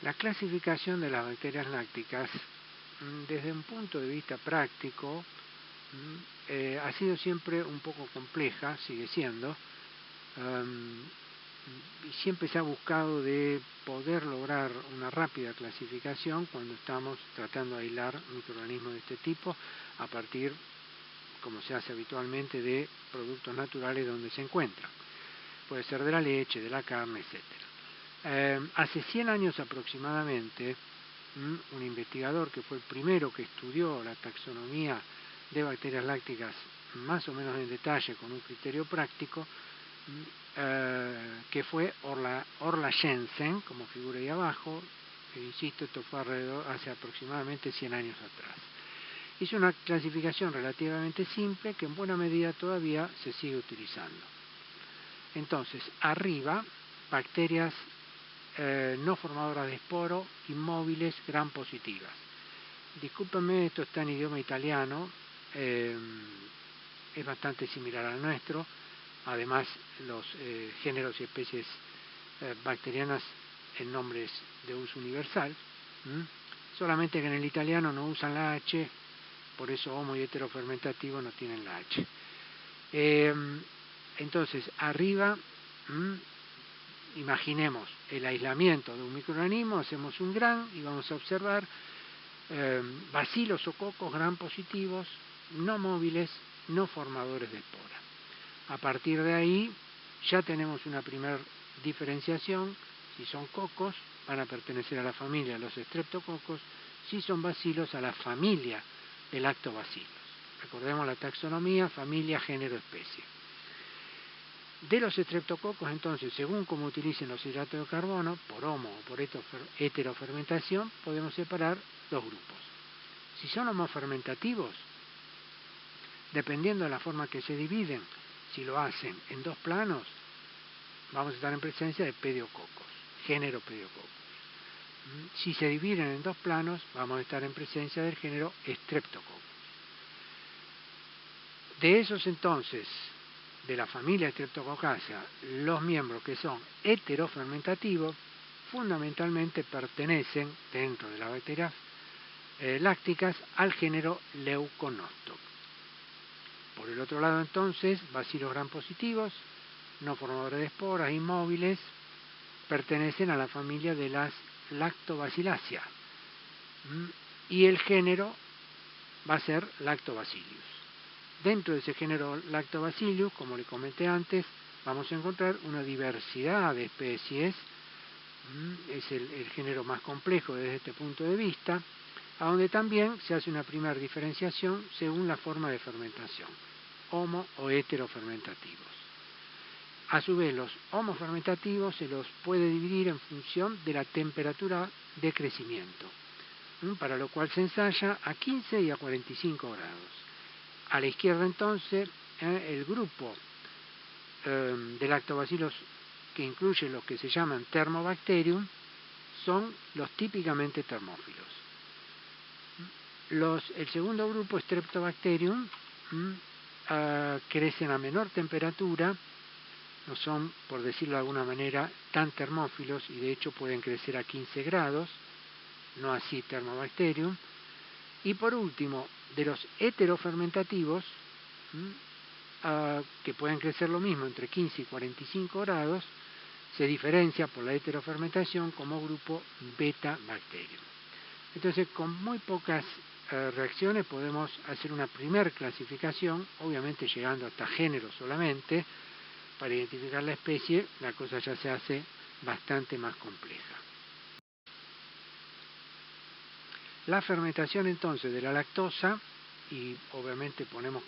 La clasificación de las bacterias lácticas, desde un punto de vista práctico, ha sido siempre un poco compleja, sigue siendo, y siempre se ha buscado de poder lograr una rápida clasificación cuando estamos tratando de aislar microorganismos de este tipo a partir, como se hace habitualmente, de productos naturales donde se encuentran. Puede ser de la leche, de la carne, etc. Hace 100 años aproximadamente, un investigador que fue el primero que estudió la taxonomía de bacterias lácticas más o menos en detalle con un criterio práctico, que fue Orla Jensen, como figura ahí abajo. Insisto, esto fue hace aproximadamente 100 años atrás. Hizo una clasificación relativamente simple que en buena medida todavía se sigue utilizando. Entonces, arriba, bacterias no formadoras de esporo, inmóviles, gram positivas. Discúlpenme, esto está en idioma italiano, es bastante similar al nuestro. Además, los géneros y especies bacterianas en nombres de uso universal, solamente que en el italiano no usan la H, por eso homo y heterofermentativo no tienen la H. Entonces, arriba, imaginemos el aislamiento de un microorganismo, hacemos un gram y vamos a observar bacilos o cocos gram positivos, no móviles, no formadores de espora. A partir de ahí ya tenemos una primera diferenciación. Si son cocos, van a pertenecer a la familia de los streptococos. Si son bacilos, a la familia de lactobacilos. Recordemos la taxonomía, familia, género, especie. De los streptococos, entonces, según cómo utilicen los hidratos de carbono, por homo o por heterofermentación, podemos separar dos grupos. Si son homofermentativos, dependiendo de la forma que se dividen, si lo hacen en dos planos, vamos a estar en presencia de pediococos, género pediococos. Si se dividen en dos planos, vamos a estar en presencia del género streptococos. De esos entonces, de la familia Streptococcaceae, los miembros que son heterofermentativos, fundamentalmente pertenecen, dentro de las bacterias lácticas, al género Leuconostoc. Por el otro lado entonces, bacilos gram positivos, no formadores de esporas, inmóviles, pertenecen a la familia de las Lactobacilláceas. Y el género va a ser Lactobacillus. Dentro de ese género Lactobacillus, como le comenté antes, vamos a encontrar una diversidad de especies. Es el género más complejo desde este punto de vista, a donde también se hace una primera diferenciación según la forma de fermentación, homo o heterofermentativos. A su vez, los homofermentativos se los puede dividir en función de la temperatura de crecimiento, para lo cual se ensaya a 15 y a 45 grados. A la izquierda entonces, el grupo de lactobacilos que incluye los que se llaman Thermobacterium son los típicamente termófilos. El segundo grupo, Streptobacterium, crecen a menor temperatura, no son, por decirlo de alguna manera, tan termófilos y de hecho pueden crecer a 15 grados, no así Thermobacterium. Y por último, de los heterofermentativos, que pueden crecer lo mismo entre 15 y 45 grados, se diferencia por la heterofermentación como grupo Beta-Bacterium. Entonces, con muy pocas reacciones podemos hacer una primera clasificación, obviamente llegando hasta género solamente. Para identificar la especie, la cosa ya se hace bastante más compleja. La fermentación entonces de la lactosa, y obviamente ponemos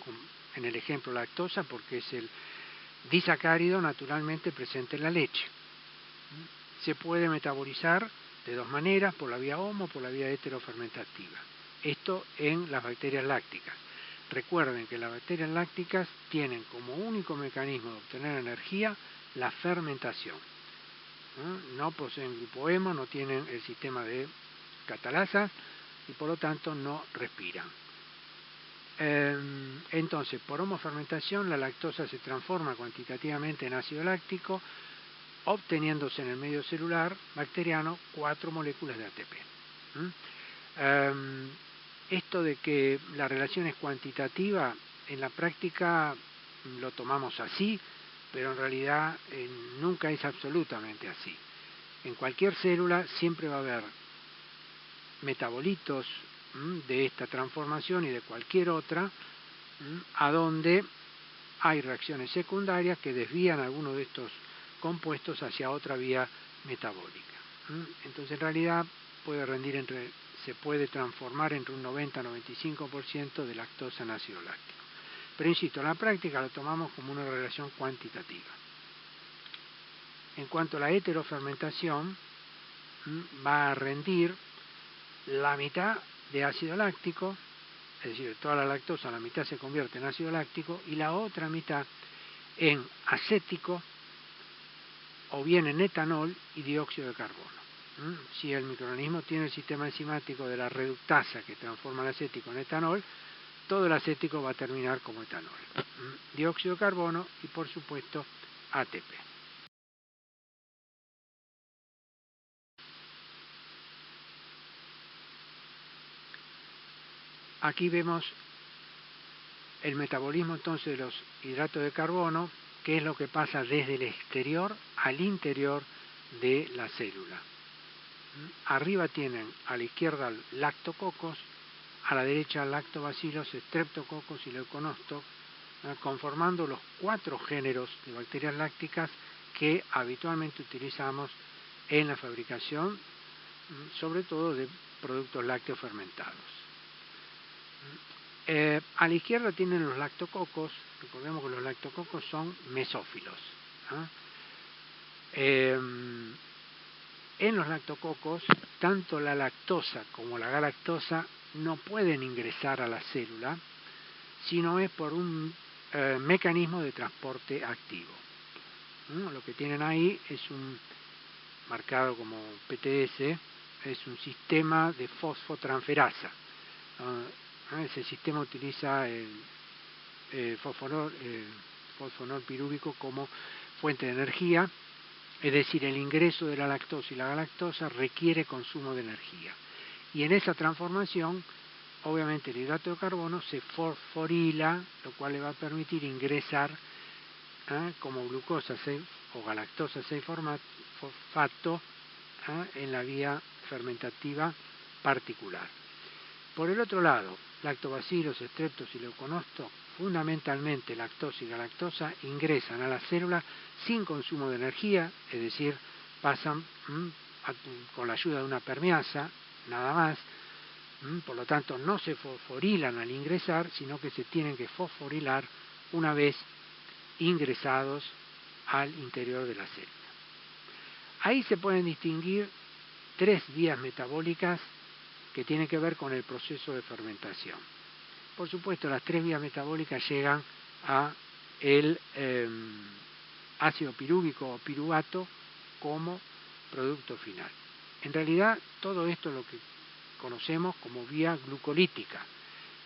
en el ejemplo lactosa porque es el disacárido naturalmente presente en la leche. Se puede metabolizar de dos maneras, por la vía homo o por la vía heterofermentativa. Esto en las bacterias lácticas. Recuerden que las bacterias lácticas tienen como único mecanismo de obtener energía la fermentación. No poseen grupo hemo, no tienen el sistema de catalasa y por lo tanto no respiran. Entonces, por homofermentación, la lactosa se transforma cuantitativamente en ácido láctico, obteniéndose en el medio celular bacteriano 4 moléculas de ATP. Esto de que la relación es cuantitativa, en la práctica lo tomamos así, pero en realidad nunca es absolutamente así. En cualquier célula siempre va a haber metabolitos de esta transformación y de cualquier otra, a donde hay reacciones secundarias que desvían algunos de estos compuestos hacia otra vía metabólica. Entonces en realidad se puede transformar entre un 90-95% de lactosa en ácido láctico. Pero insisto, en la práctica lo tomamos como una relación cuantitativa. En cuanto a la heterofermentación, va a rendir la mitad de ácido láctico, es decir, de toda la lactosa, la mitad se convierte en ácido láctico y la otra mitad en acético o bien en etanol y dióxido de carbono. Si el microorganismo tiene el sistema enzimático de la reductasa que transforma el acético en etanol, todo el acético va a terminar como etanol. Dióxido de carbono y por supuesto ATP. Aquí vemos el metabolismo entonces de los hidratos de carbono, que es lo que pasa desde el exterior al interior de la célula. Arriba tienen a la izquierda lactococos, a la derecha lactobacillus, streptococcus y leuconostoc, conformando los 4 géneros de bacterias lácticas que habitualmente utilizamos en la fabricación, sobre todo de productos lácteos fermentados. A la izquierda tienen los lactococos. Recordemos que los lactococos son mesófilos. En los lactococos, tanto la lactosa como la galactosa no pueden ingresar a la célula, sino es por un mecanismo de transporte activo. Lo que tienen ahí es marcado como PTS, es un sistema de fosfotransferasa. Ese sistema utiliza el fosfonol pirúvico como fuente de energía, es decir, el ingreso de la lactosa y la galactosa requiere consumo de energía. Y en esa transformación, obviamente el hidrato de carbono se fosforila, lo cual le va a permitir ingresar como glucosa o galactosa 6-fosfato en la vía fermentativa particular. Por el otro lado, lactobacillus, streptos y leuconostoc, fundamentalmente lactosa y galactosa, ingresan a la célula sin consumo de energía, es decir, pasan con la ayuda de una permeasa, nada más. Por lo tanto, no se fosforilan al ingresar, sino que se tienen que fosforilar una vez ingresados al interior de la célula. Ahí se pueden distinguir 3 vías metabólicas que tienen que ver con el proceso de fermentación. Por supuesto, las 3 vías metabólicas llegan a el ácido pirúvico o piruvato como producto final. En realidad, todo esto es lo que conocemos como vía glucolítica.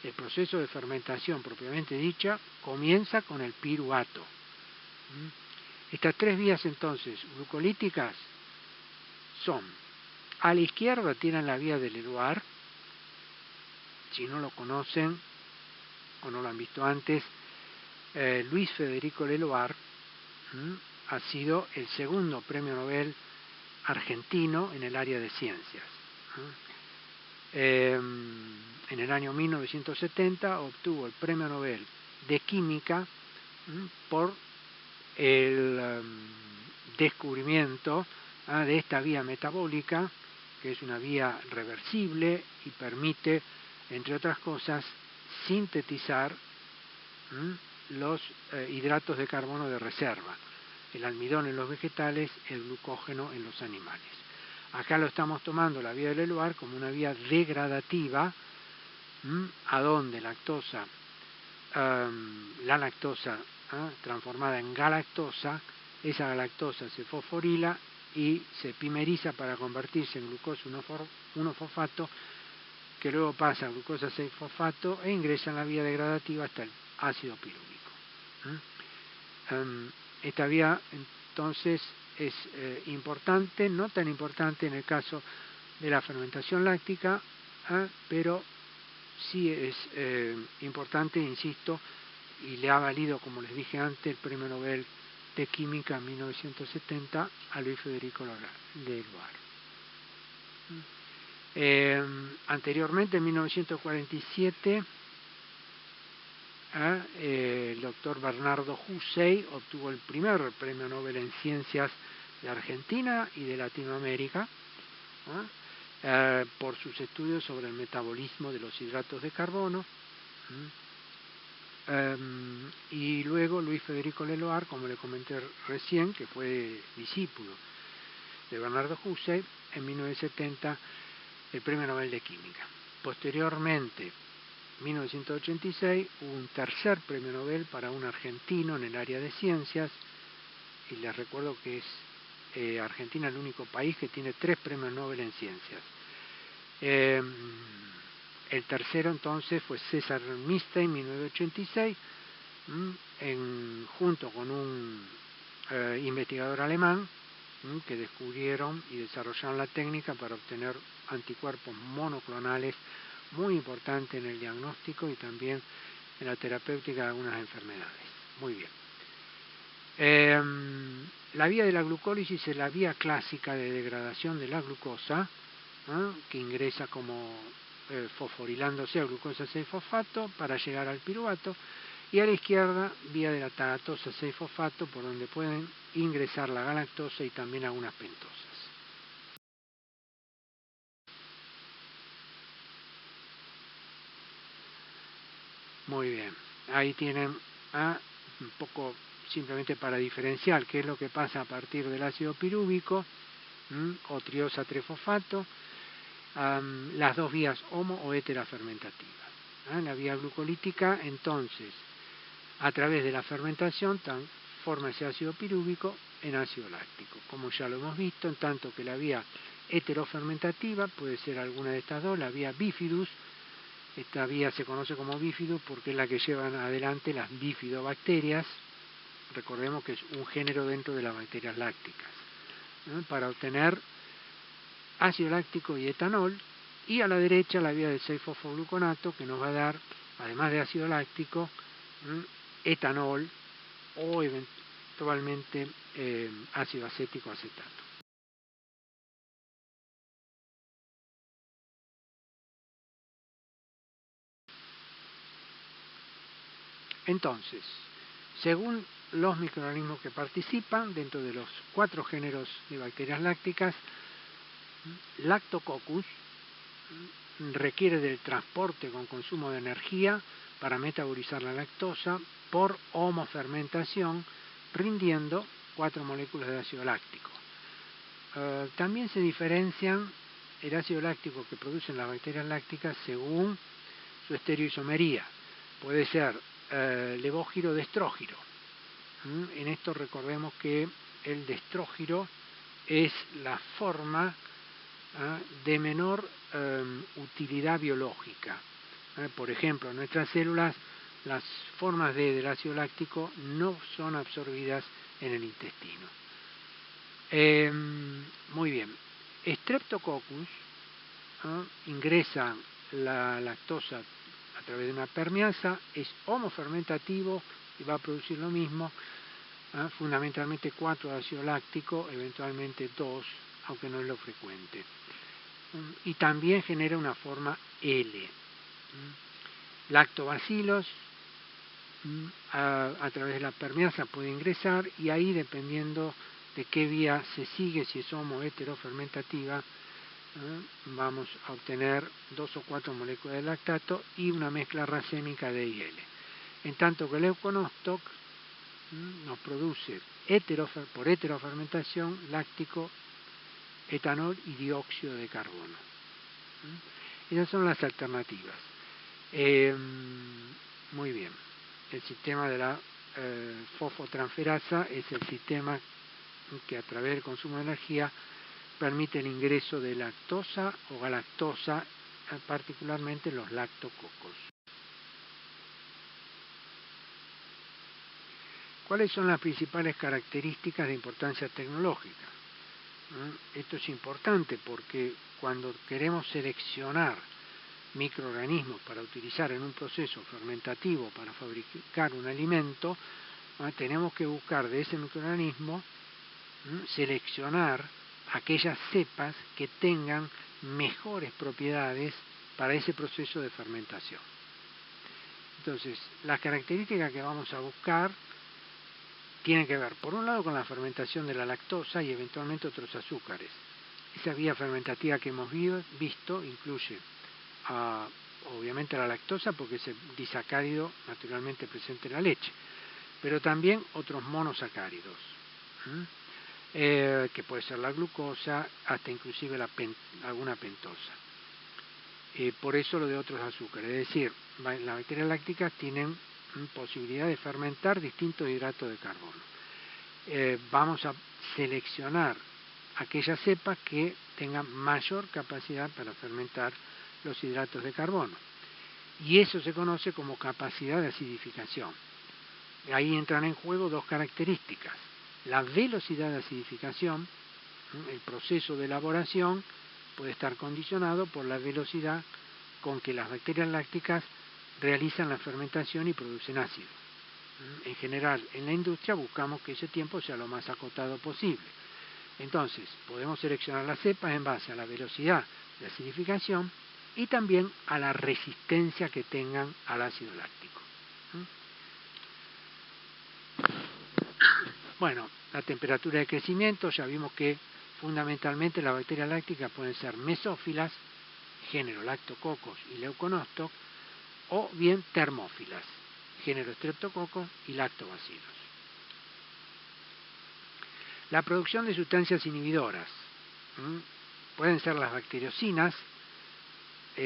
El proceso de fermentación propiamente dicha comienza con el piruvato. Estas 3 vías entonces glucolíticas son: a la izquierda tienen la vía de Leloir. Si no lo conocen o no lo han visto antes, Luis Federico Leloir ha sido el segundo premio Nobel argentino en el área de ciencias. En el año 1970 obtuvo el premio Nobel de Química por el descubrimiento de esta vía metabólica, que es una vía reversible y permite, entre otras cosas, sintetizar los hidratos de carbono de reserva, el almidón en los vegetales, el glucógeno en los animales. Acá lo estamos tomando la vía de Leloir como una vía degradativa, a donde la lactosa transformada en galactosa, esa galactosa se fosforila y se epimeriza para convertirse en glucosa 1-fosfato, que luego pasa a glucosa 6-fosfato e ingresa en la vía degradativa hasta el ácido pirúvico. Esta vía entonces es importante, no tan importante en el caso de la fermentación láctica, pero sí es importante, insisto, y le ha valido, como les dije antes, el Premio Nobel de Química en 1970 a Luis Federico Leloir. Anteriormente, en 1947, el doctor Bernardo Hussey obtuvo el primer Premio Nobel en Ciencias de Argentina y de Latinoamérica, por sus estudios sobre el metabolismo de los hidratos de carbono. Y luego Luis Federico Leloir, como le comenté recién, que fue discípulo de Bernardo Hussey, en 1970 el Premio Nobel de Química. Posteriormente, en 1986, hubo un tercer Premio Nobel para un argentino en el área de ciencias, y les recuerdo que es Argentina el único país que tiene 3 Premios Nobel en ciencias. El tercero entonces fue César Milstein en 1986, junto con un investigador alemán, que descubrieron y desarrollaron la técnica para obtener anticuerpos monoclonales muy importantes en el diagnóstico y también en la terapéutica de algunas enfermedades. Muy bien. La vía de la glucólisis es la vía clásica de degradación de la glucosa, que ingresa como fosforilándose a glucosa 6-fosfato para llegar al piruvato, y a la izquierda vía de la tagatosa 6-fosfato, por donde pueden ingresar la galactosa y también algunas pentosas. Muy bien, ahí tienen un poco simplemente para diferenciar qué es lo que pasa a partir del ácido pirúvico o triosa 3-fosfato, las dos vías homo o heterofermentativas. La vía glucolítica, entonces, a través de la fermentación transforma ese ácido pirúvico en ácido láctico, como ya lo hemos visto, en tanto que la vía heterofermentativa puede ser alguna de estas dos, la vía bifidus. Esta vía se conoce como bifidus porque es la que llevan adelante las bifidobacterias. Recordemos que es un género dentro de las bacterias lácticas, para obtener ácido láctico y etanol, y a la derecha la vía del 6-fosfogluconato, que nos va a dar, además de ácido láctico, etanol o eventualmente ácido acético acetato. Entonces, según los microorganismos que participan dentro de los 4 géneros de bacterias lácticas, Lactococcus requiere del transporte con consumo de energía para metabolizar la lactosa por homofermentación, rindiendo 4 moléculas de ácido láctico. También se diferencian el ácido láctico que producen las bacterias lácticas según su estereoisomería. Puede ser levógiro o destrógiro. En esto recordemos que el destrógiro es la forma de menor utilidad biológica. Por ejemplo, en nuestras células las formas del ácido láctico no son absorbidas en el intestino. Muy bien. Streptococcus ingresa la lactosa a través de una permeasa, es homofermentativo y va a producir lo mismo, fundamentalmente 4 de ácido láctico, eventualmente 2, aunque no es lo frecuente. Y también genera una forma L. Lactobacilos a través de la permeasa puede ingresar, y ahí, dependiendo de qué vía se sigue, si es homo o heterofermentativa, vamos a obtener 2 o 4 moléculas de lactato y una mezcla racémica de I L. En tanto que el Leuconostoc nos produce por heterofermentación láctico, etanol y dióxido de carbono. Esas son las alternativas. Muy bien. El sistema de la fosfotransferasa es el sistema que a través del consumo de energía permite el ingreso de lactosa o galactosa, particularmente los lactococos. ¿Cuáles son las principales características de importancia tecnológica? Esto es importante porque cuando queremos seleccionar microorganismos para utilizar en un proceso fermentativo para fabricar un alimento, tenemos que buscar de ese microorganismo, seleccionar aquellas cepas que tengan mejores propiedades para ese proceso de fermentación. Entonces, las características que vamos a buscar tienen que ver, por un lado, con la fermentación de la lactosa y eventualmente otros azúcares. Esa vía fermentativa que hemos visto incluye obviamente la lactosa, porque es el disacárido naturalmente presente en la leche, pero también otros monosacáridos, que puede ser la glucosa, hasta inclusive alguna pentosa. Por eso lo de otros azúcares, es decir, las bacterias lácticas tienen posibilidad de fermentar distintos hidratos de carbono. Vamos a seleccionar aquellas cepas que tengan mayor capacidad para fermentar los hidratos de carbono. Y eso se conoce como capacidad de acidificación. Ahí entran en juego dos características. La velocidad de acidificación, el proceso de elaboración, puede estar condicionado por la velocidad con que las bacterias lácticas realizan la fermentación y producen ácido. En general, en la industria buscamos que ese tiempo sea lo más acotado posible. Entonces, podemos seleccionar las cepas en base a la velocidad de acidificación y también a la resistencia que tengan al ácido láctico. Bueno, la temperatura de crecimiento, ya vimos que fundamentalmente las bacterias lácticas pueden ser mesófilas, género Lactococcus y Leuconostoc, o bien termófilas, género Streptococcus y Lactobacillus. La producción de sustancias inhibidoras pueden ser las bacteriocinas.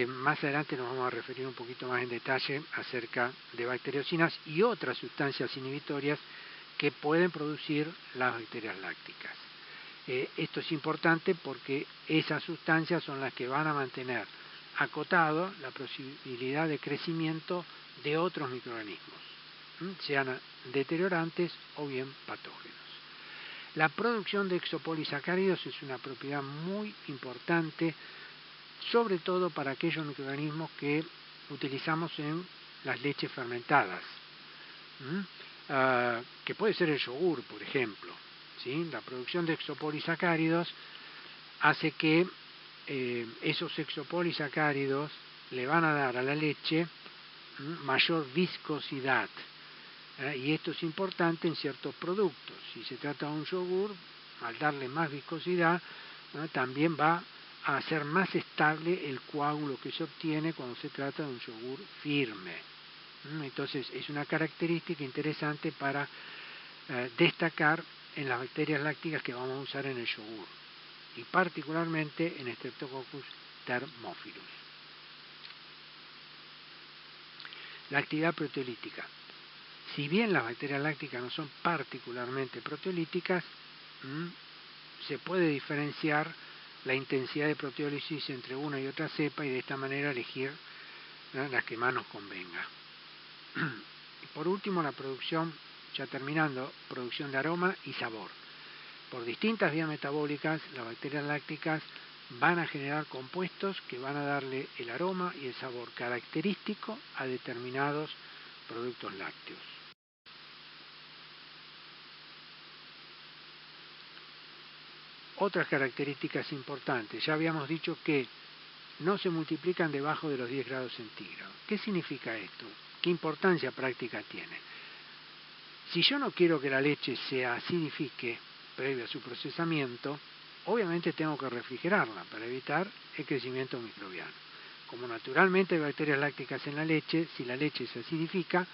Más adelante nos vamos a referir un poquito más en detalle acerca de bacteriocinas y otras sustancias inhibitorias que pueden producir las bacterias lácticas. Esto es importante porque esas sustancias son las que van a mantener acotado la posibilidad de crecimiento de otros microorganismos, sean deteriorantes o bien patógenos. La producción de exopolisacáridos es una propiedad muy importante, sobre todo para aquellos microorganismos que utilizamos en las leches fermentadas, que puede ser el yogur, por ejemplo. ¿Sí? La producción de exopolisacáridos hace que esos exopolisacáridos le van a dar a la leche mayor viscosidad. Y esto es importante en ciertos productos. Si se trata de un yogur, al darle más viscosidad, también va a hacer más estable el coágulo que se obtiene cuando se trata de un yogur firme. Entonces es una característica interesante para destacar en las bacterias lácticas que vamos a usar en el yogur, y particularmente en Streptococcus thermophilus. La actividad proteolítica. Si bien las bacterias lácticas no son particularmente proteolíticas, se puede diferenciar la intensidad de proteólisis entre una y otra cepa y de esta manera elegir la que más nos convenga. Y por último, la producción, ya terminando, producción de aroma y sabor. Por distintas vías metabólicas, las bacterias lácticas van a generar compuestos que van a darle el aroma y el sabor característico a determinados productos lácteos. Otras características importantes. Ya habíamos dicho que no se multiplican debajo de los 10 grados centígrados. ¿Qué significa esto? ¿Qué importancia práctica tiene? Si yo no quiero que la leche se acidifique previo a su procesamiento, obviamente tengo que refrigerarla para evitar el crecimiento microbiano. Como naturalmente hay bacterias lácticas en la leche, si la leche se acidifica,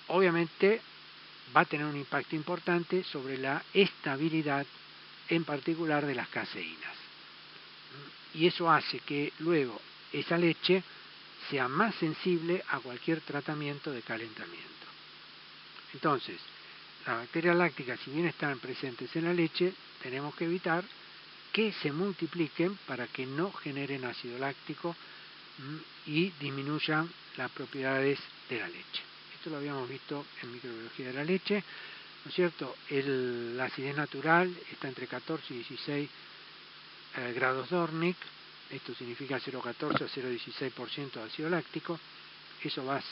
obviamente va a tener un impacto importante sobre la estabilidad, en particular de las caseínas. Y eso hace que luego esa leche sea más sensible a cualquier tratamiento de calentamiento. Entonces, las bacterias lácticas, si bien están presentes en la leche, tenemos que evitar que se multipliquen para que no generen ácido láctico y disminuyan las propiedades de la leche. esto lo habíamos visto en microbiología de la leche, ¿no es cierto? La acidez natural está entre 14 y 16 grados Dornick, esto significa 0,14 a 0,16% de ácido láctico, eso va a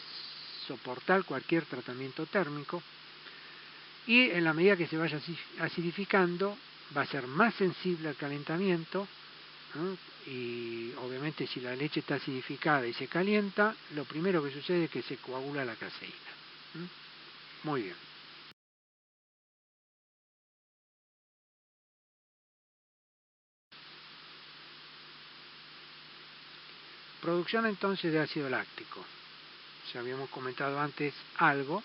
soportar cualquier tratamiento térmico, y en la medida que se vaya acidificando va a ser más sensible al calentamiento, ¿no? Y obviamente si la leche está acidificada y se calienta, lo primero que sucede es que se coagula la caseína. Muy bien. Producción entonces de ácido láctico. Ya habíamos comentado antes algo.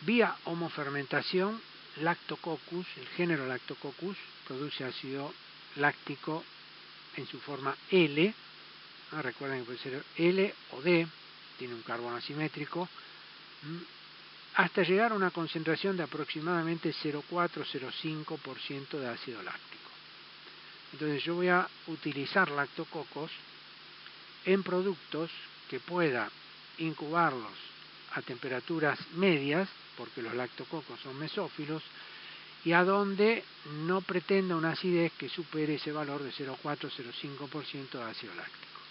Vía homofermentación, Lactococcus, el género Lactococcus, produce ácido láctico en su forma L. Recuerden que puede ser L o D, tiene un carbono asimétrico, hasta llegar a una concentración de aproximadamente 0,4-0,5% de ácido láctico. Entonces yo voy a utilizar lactococos en productos que pueda incubarlos a temperaturas medias, porque los lactococos son mesófilos, y a donde no pretenda una acidez que supere ese valor de 0,4-0,5% de ácido láctico.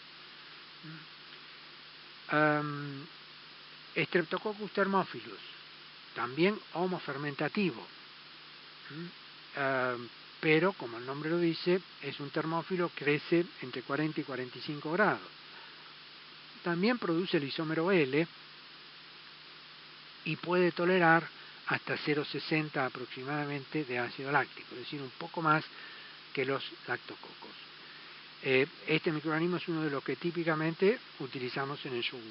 Streptococcus thermophilus, también homofermentativo, pero como el nombre lo dice, es un termófilo, crece entre 40 y 45 grados. También produce el isómero L y puede tolerar hasta 0,60 aproximadamente de ácido láctico, es decir, un poco más que los lactococos. Este microorganismo es uno de los que típicamente utilizamos en el yogur.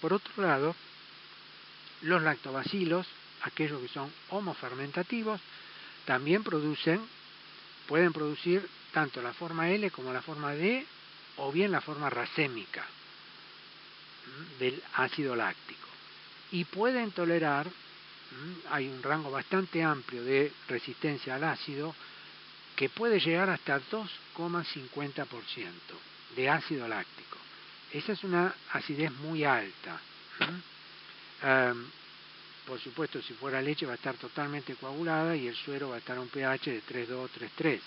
Por otro lado, los lactobacilos, aquellos que son homofermentativos, también pueden producir tanto la forma L como la forma D, o bien la forma racémica del ácido láctico. Y pueden tolerar, hay un rango bastante amplio de resistencia al ácido, que puede llegar hasta 2,50% de ácido láctico. Esa es una acidez muy alta. Por supuesto, si fuera leche va a estar totalmente coagulada y el suero va a estar a un pH de 3,2, 3,3.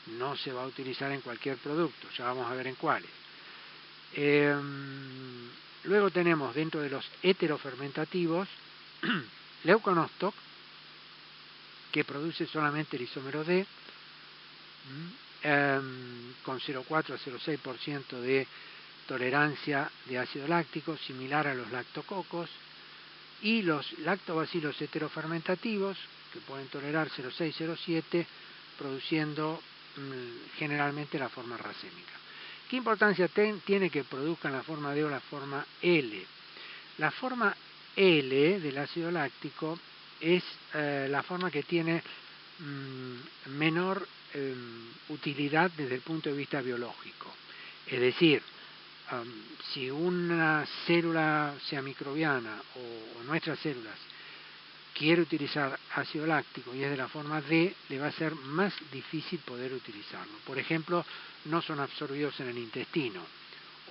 No se va a utilizar en cualquier producto, ya vamos a ver en cuáles. Luego tenemos dentro de los heterofermentativos Leuconostoc, que produce solamente el isómero D, con 0,4 a 0,6% de tolerancia de ácido láctico, similar a los lactococos, y los lactobacilos heterofermentativos, que pueden tolerar 0,6, 0,7, produciendo generalmente la forma racémica. ¿Qué importancia tiene que produzcan la forma D o la forma L? La forma L del ácido láctico es la forma que tiene menor utilidad desde el punto de vista biológico. Es decir, si una célula, sea microbiana o nuestras células, quiere utilizar ácido láctico y es de la forma D, le va a ser más difícil poder utilizarlo. Por ejemplo, no son absorbidos en el intestino,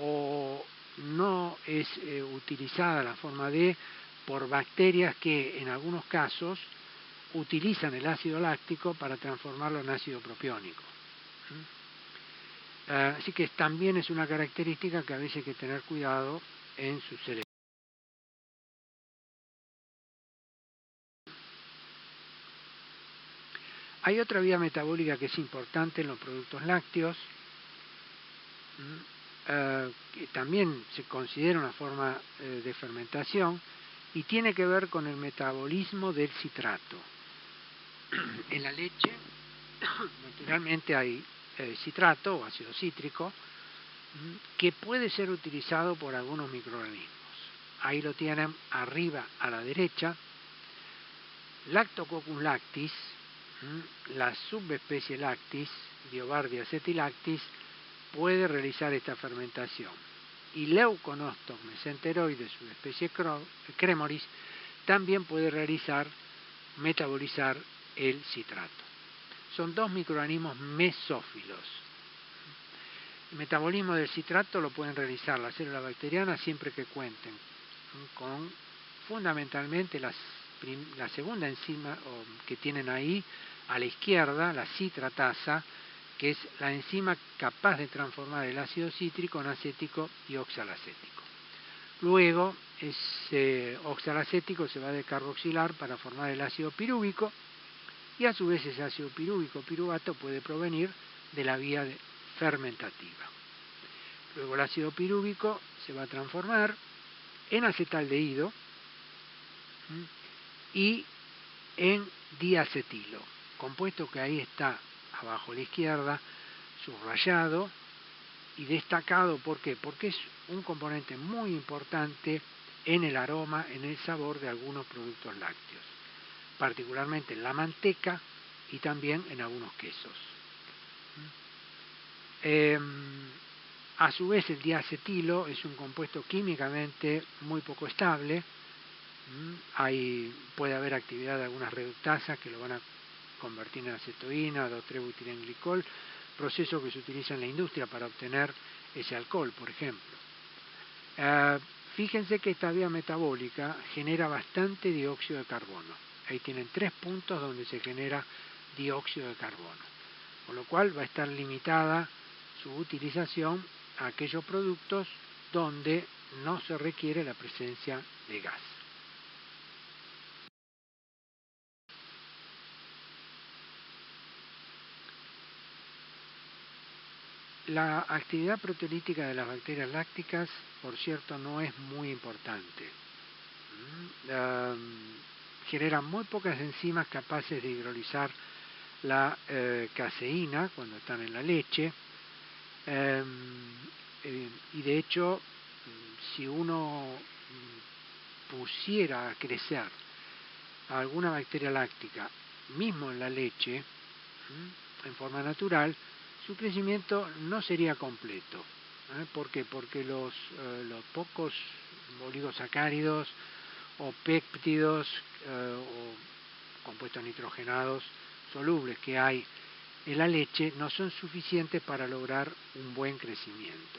o no es utilizada la forma D por bacterias que en algunos casos utilizan el ácido láctico para transformarlo en ácido propiónico. Así que también es una característica que a veces hay que tener cuidado en su selección. Hay otra vía metabólica que es importante en los productos lácteos, que también se considera una forma de fermentación, y tiene que ver con el metabolismo del citrato. En la leche, naturalmente hay citrato o ácido cítrico, que puede ser utilizado por algunos microorganismos. Ahí lo tienen arriba a la derecha. Lactococcus lactis, la subespecie lactis, Diobardia acetilactis, puede realizar esta fermentación. Y Leuconostoc mesenteroides, subespecie cremoris, también puede metabolizar el citrato. Son dos microorganismos mesófilos. metabolismo del citrato lo pueden realizar las células bacterianas siempre que cuenten con fundamentalmente la segunda enzima que tienen ahí a la izquierda, la citratasa, que es la enzima capaz de transformar el ácido cítrico en acético y oxalacético. Luego ese oxalacético se va a descarboxilar para formar el ácido pirúvico, y a su vez ese ácido pirúvico piruvato puede provenir de la vía fermentativa. Luego el ácido pirúvico se va a transformar en acetaldehído y en diacetilo, compuesto que ahí está abajo a la izquierda, subrayado y destacado. ¿Por qué? Porque es un componente muy importante en el aroma, en el sabor de algunos productos lácteos, particularmente en la manteca y también en algunos quesos. A su vez el diacetilo es un compuesto químicamente muy poco estable. Puede haber actividad de algunas reductasas que lo van a convertir en acetoína, 2,3-butirenglicol, proceso que se utiliza en la industria para obtener ese alcohol, por ejemplo. Fíjense que esta vía metabólica genera bastante dióxido de carbono. Ahí tienen 3 puntos donde se genera dióxido de carbono, con lo cual va a estar limitada su utilización a aquellos productos donde no se requiere la presencia de gas. La actividad proteolítica de las bacterias lácticas, por cierto, no es muy importante. Generan muy pocas enzimas capaces de hidrolizar la caseína cuando están en la leche. Y de hecho, si uno pusiera a crecer a alguna bacteria láctica, mismo en la leche, en forma natural, su crecimiento no sería completo. ¿Por qué? Porque los pocos oligosacáridos o péptidos o compuestos nitrogenados solubles que hay en la leche no son suficientes para lograr un buen crecimiento.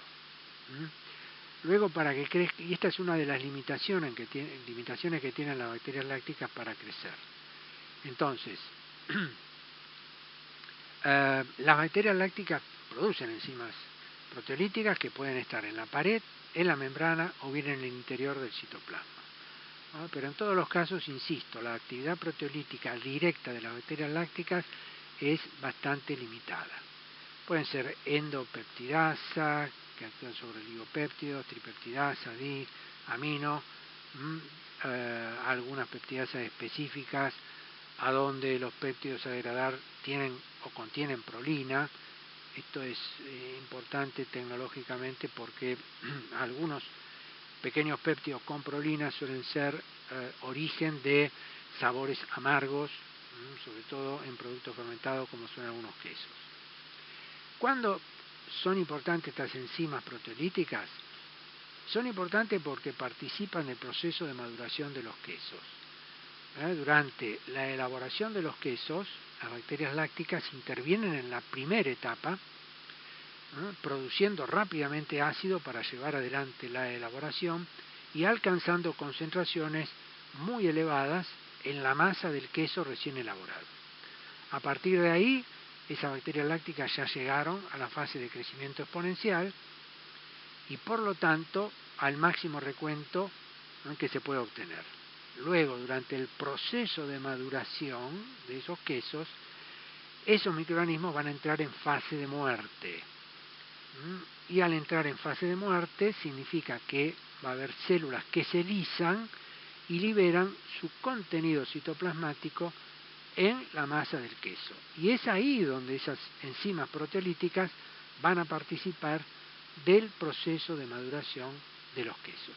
Luego, para que crezca, y esta es una de las limitaciones que tienen las bacterias lácticas para crecer. Entonces, las bacterias lácticas producen enzimas proteolíticas que pueden estar en la pared, en la membrana o bien en el interior del citoplasma. Pero en todos los casos, insisto, la actividad proteolítica directa de las bacterias lácticas es bastante limitada. Pueden ser endopeptidasa, que actúan sobre ligopéptidos, tripeptidasa, di, amino, algunas peptidasas específicas a donde los péptidos a degradar tienen o contienen prolina. Esto es importante tecnológicamente porque algunos pequeños péptidos con prolina suelen ser origen de sabores amargos, sobre todo en productos fermentados como son algunos quesos. ¿Cuándo son importantes estas enzimas proteolíticas? Son importantes porque participan en el proceso de maduración de los quesos. Durante la elaboración de los quesos, las bacterias lácticas intervienen en la primera etapa, produciendo rápidamente ácido para llevar adelante la elaboración y alcanzando concentraciones muy elevadas en la masa del queso recién elaborado. A partir de ahí, esas bacterias lácticas ya llegaron a la fase de crecimiento exponencial y por lo tanto al máximo recuento que se puede obtener. Luego, durante el proceso de maduración de esos quesos, esos microorganismos van a entrar en fase de muerte. Y al entrar en fase de muerte significa que va a haber células que se lisan y liberan su contenido citoplasmático en la masa del queso. Y es ahí donde esas enzimas proteolíticas van a participar del proceso de maduración de los quesos.